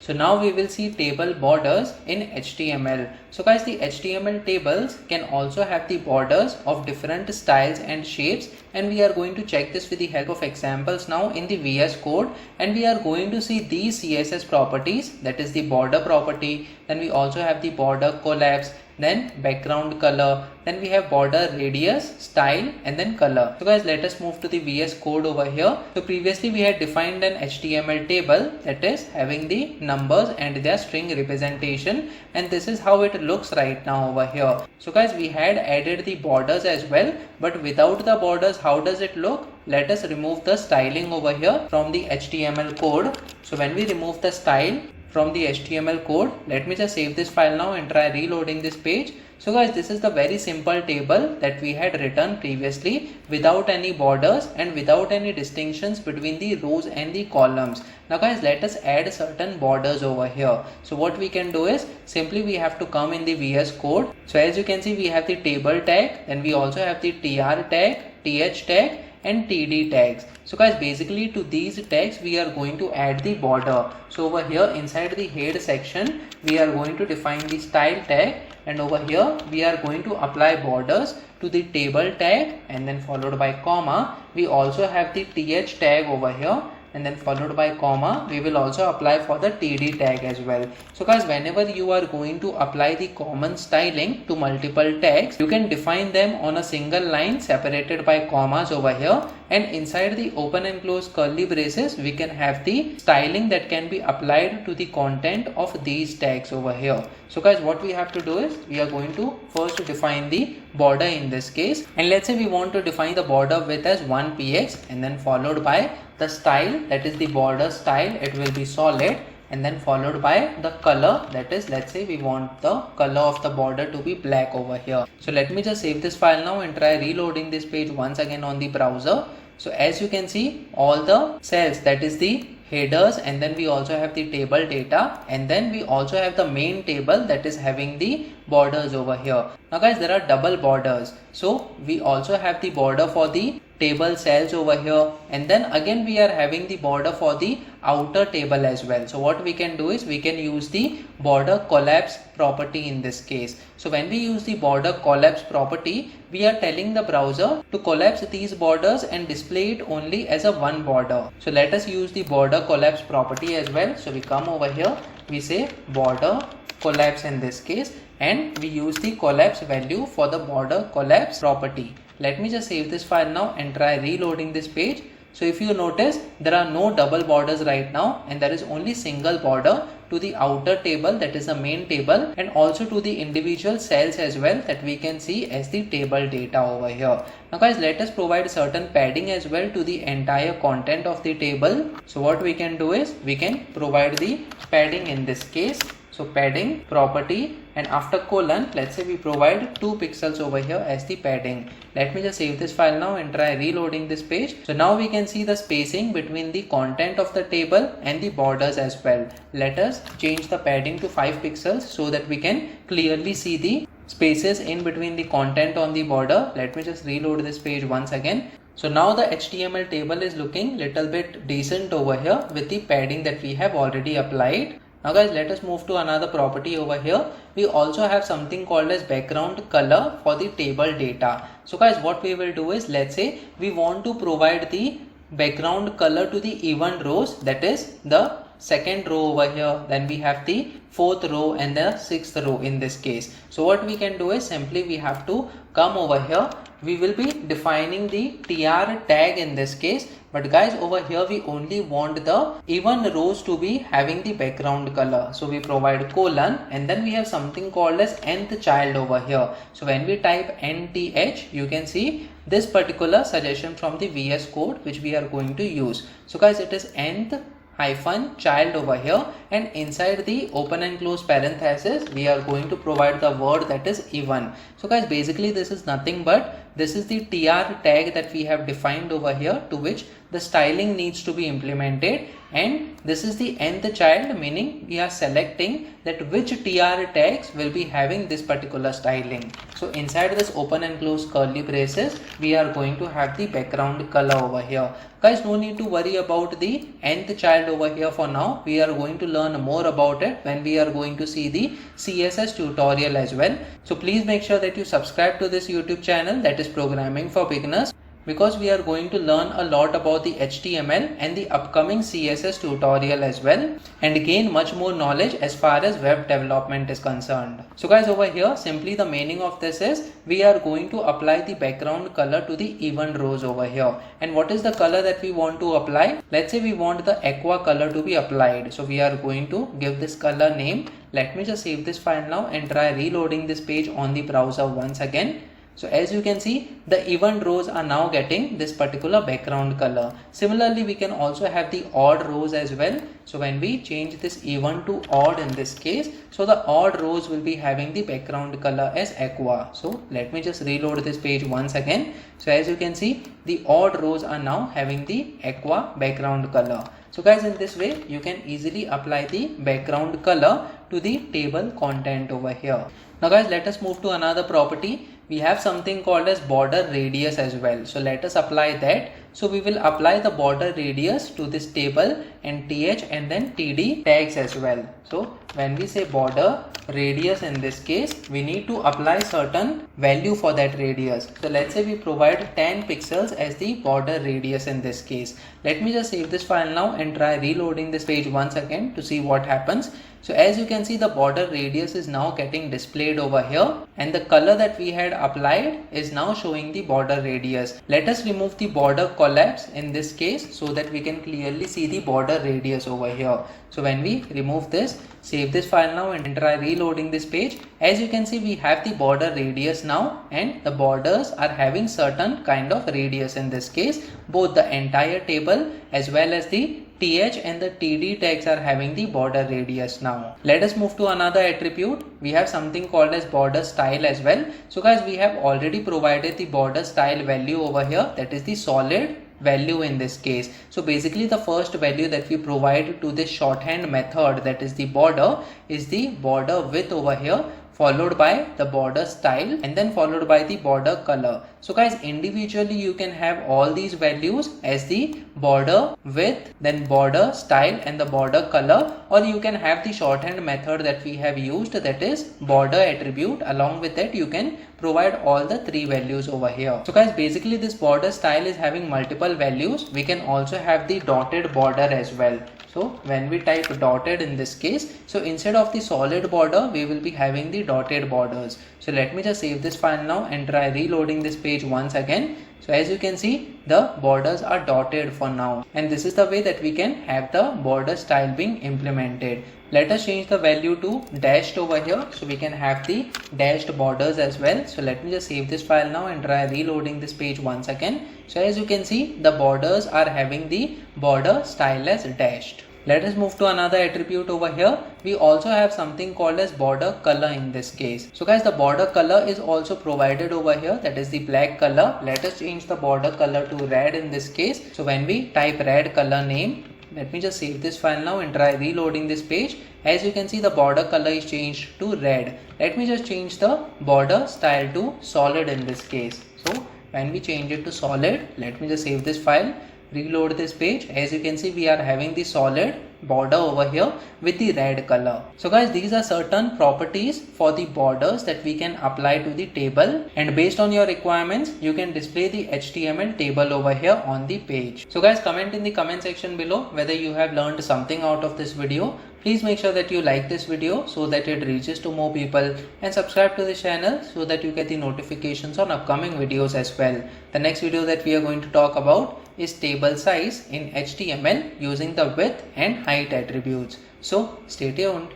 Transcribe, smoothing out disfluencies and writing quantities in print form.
So now we will see table borders in HTML. So guys, the HTML tables can also have the borders of different styles and shapes, and we are going to check this with the help of examples now in the VS Code, and we are going to see these CSS properties, that is the border property, then we also have the border collapse, then background color, then we have border radius, style, and then color. So guys, let us move to the VS Code over here. So previously we had defined an HTML table that is having the numbers and their string representation, and this is how it looks right now over here. So guys, we had added the borders as well, but without the borders, how does it look? Let us remove the styling over here from the HTML code. So when we remove the style from the HTML code, let me just save this file now and try reloading this page. So guys, this is the very simple table that we had written previously without any borders and without any distinctions between the rows and the columns. Now guys, let us add certain borders over here. So what we can do is simply we have to come in the VS Code. So as you can see, we have the table tag, then we also have the tr tag, th tag, and td tags. So guys, basically to these tags we are going to add the border. So over here inside the head section we are going to define the style tag, and over here we are going to apply borders to the table tag, and then followed by comma. We also have the th tag over here, and then followed by comma. We will also apply for the td tag as well. So guys, whenever you are going to apply the common styling to multiple tags, you can define them on a single line separated by commas over here, and inside the open and close curly braces we can have the styling that can be applied to the content of these tags over here. So guys, what we have to do is we are going to first define the border in this case, and let's say we want to define the border width as 1px, and then followed by the style, that is the border style, it will be solid, and then followed by the color, that is, let's say we want the color of the border to be black over here. So let me just save this file now and try reloading this page once again on the browser. So as you can see, all the cells, that is the headers, and then we also have the table data, and then we also have the main table that is having the borders over here. Now guys, there are double borders, so we also have the border for the table cells over here, and then again we are having the border for the outer table as well. So what we can do is we can use the border collapse property in this case. So when we use the border collapse property, we are telling the browser to collapse these borders and display it only as a one border. So let us use the border collapse property as well. So we come over here, we say border collapse in this case, and we use the collapse value for the border collapse property. Let me just save this file now and try reloading this page. So if you notice, there are no double borders right now, and there is only single border to the outer table, that is the main table, and also to the individual cells as well that we can see as the table data over here. Now guys, let us provide certain padding as well to the entire content of the table. So what we can do is we can provide the padding in this case. So padding property, and after colon, let's say we provide 2 pixels over here as the padding. Let me just save this file now and try reloading this page. So now we can see the spacing between the content of the table and the borders as well. Let us change the padding to 5 pixels so that we can clearly see the spaces in between the content on the border. Let me just reload this page once again. So now the HTML table is looking little bit decent over here with the padding that we have already applied. Now guys, let us move to another property over here. We also have something called as background color for the table data. So guys, what we will do is, let's say we want to provide the background color to the even rows, that is the second row over here, then we have the fourth row and the sixth row in this case. So what we can do is simply we have to come over here. We will be defining the tr tag in this case, but guys, over here we only want the even rows to be having the background color. So we provide colon, and then we have something called as nth child over here. So when we type nth, you can see this particular suggestion from the VS Code which we are going to use. So guys, it is nth hyphen child over here, and inside the open and close parenthesis we are going to provide the word that is even. So guys, basically this is nothing but this is the tr tag that we have defined over here, to which the styling needs to be implemented, and this is the nth child, meaning we are selecting that which tr tags will be having this particular styling. So inside this open and close curly braces, we are going to have the background color over here. Guys, no need to worry about the nth child over here for now. We are going to learn more about it when we are going to see the CSS tutorial as well. So please make sure that you subscribe to this YouTube channel, that is Programming for Beginners, because we are going to learn a lot about the HTML and the upcoming CSS tutorial as well, and gain much more knowledge as far as web development is concerned. So guys, over here simply the meaning of this is we are going to apply the background color to the event rows over here. And what is the color that we want to apply? Let's say we want the aqua color to be applied. So we are going to give this color name. Let me just save this file now and try reloading this page on the browser once again. So as you can see, the event rows are now getting this particular background color. Similarly, we can also have the odd rows as well. So when we change this even to odd in this case, so the odd rows will be having the background color as aqua. So let me just reload this page once again. So as you can see, the odd rows are now having the aqua background color. So guys, in this way you can easily apply the background color to the table content over here. Now guys, let us move to another property. We have something called as border radius as well. So let us apply that. So we will apply the border radius to this table and th and then td tags as well. So when we say border radius in this case, we need to apply certain value for that radius. So let's say we provide 10 pixels as the border radius in this case. Let me just save this file now and try reloading this page once again to see what happens. So as you can see, the border radius is now getting displayed over here, and the color that we had applied is now showing the border radius. Let us remove the border collapse in this case so that we can clearly see the border radius over here. So when we remove this, save this file now and try reloading this page. As you can see, we have the border radius now, and the borders are having certain kind of radius in this case. Both the entire table as well as the th and the td tags are having the border radius now. Let us move to another attribute. We have something called as border style as well. So guys, we have already provided the border style value over here, that is the solid value in this case. So basically the first value that we provide to this shorthand method, that is the border, is the border width over here, followed by the border style, and then followed by the border color. So guys, individually you can have all these values as the border width, then border style and the border color, or you can have the shorthand method that we have used, that is border attribute. Along with that, you can provide all the three values over here. So guys, basically this border style is having multiple values. We can also have the dotted border as well. So when we type dotted in this case, so instead of the solid border, we will be having the dotted borders. So let me just save this file now and try reloading this page once again. So as you can see, the borders are dotted for now, and this is the way that we can have the border style being implemented. Let us change the value to dashed over here, so we can have the dashed borders as well. So let me just save this file now and try reloading this page once again. So as you can see, the borders are having the border style as dashed. Let us move to another attribute over here. We also have something called as border color in this case. So guys, the border color is also provided over here, that is the black color. Let us change the border color to red in this case. So when we type red color name, let me just save this file now and try reloading this page. As you can see, the border color is changed to red. Let me just change the border style to solid in this case. So when we change it to solid, let me just save this file, reload this page. As you can see, we are having the solid border over here with the red color. So guys, these are certain properties for the borders that we can apply to the table, and based on your requirements, you can display the HTML table over here on the page. So guys, comment in the comment section below whether you have learned something out of this video. Please make sure that you like this video so that it reaches to more people, and subscribe to the channel so that you get the notifications on upcoming videos as well. The next video that we are going to talk about is table size in HTML using the width and height attributes. So stay tuned.